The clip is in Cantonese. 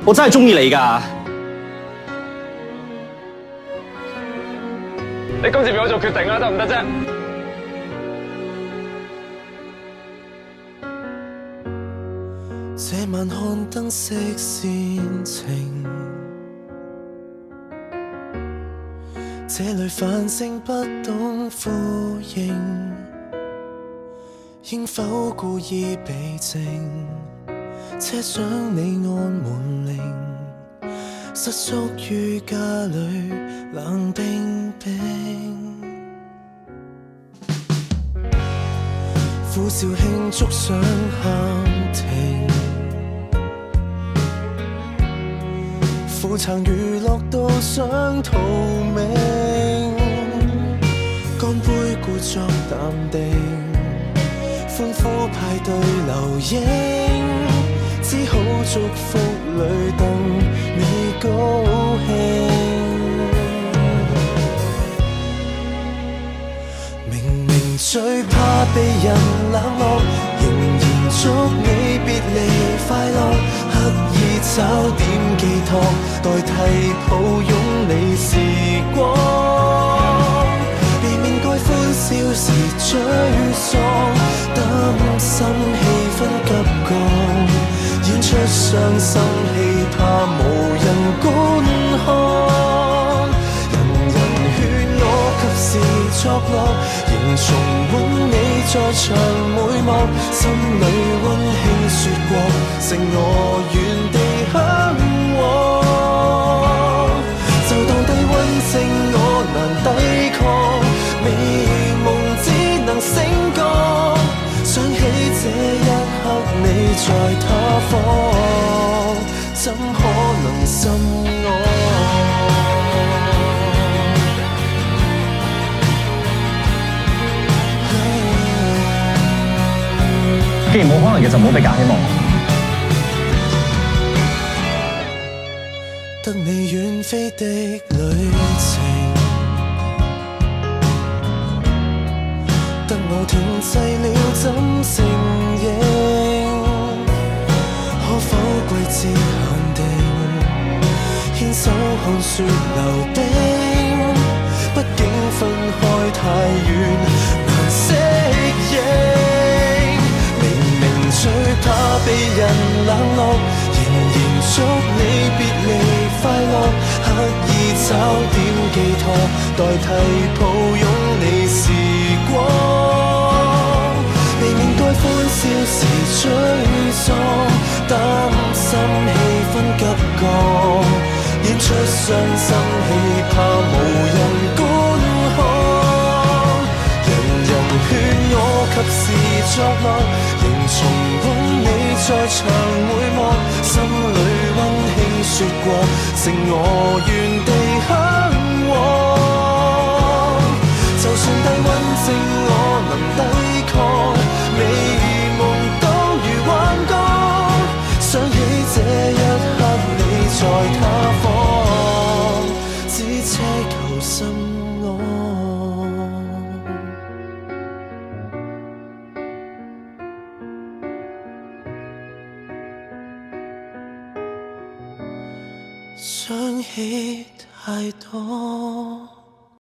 我真係中意你㗎。你今次俾我做決定啦，得唔得啫？這晚看燈飾煽情，這裏反正不懂呼應，應否故意避靜？車廂你按門鈴，失足於家裏冷冰冰，苦笑慶祝想喊停，苦撐娛樂到想逃命，乾杯故作淡定，歡呼派對留影，只好祝福裏等你高興。明明最怕被人冷落，仍然祝你別離快樂，刻意找點寄託，代替抱擁你時光，避免該歡笑時沮喪，擔心氣氛急降，演出傷心戲怕無人觀看，人人勸我及時作樂，仍重溫你在場每幕，心裏溫馨說過，剩我原地向往，就當低溫症我難抵抗，美夢只能醒覺，想起這一刻你在他方，怎可能心安？既然冇可能嘅，就唔好俾假希望。得你遠飛的旅程，得我停滯了怎承認？可否季節限定，牽手看雪溜冰？畢竟分開太遠，難適應。明明最怕被人冷落，仍然祝你別離快樂，刻意找點寄託，代替抱擁你時光，避免該歡笑時沮喪，擔心氣氛急降，演出傷心戲怕無人觀看，人人勸我及時作樂，仍重溫你在場每幕，心裏溫馨說過，剩我原地向往，就算低溫症我能抵抗，美夢都如幻覺，想起這一刻你在他方，只奢求心安。想起太多。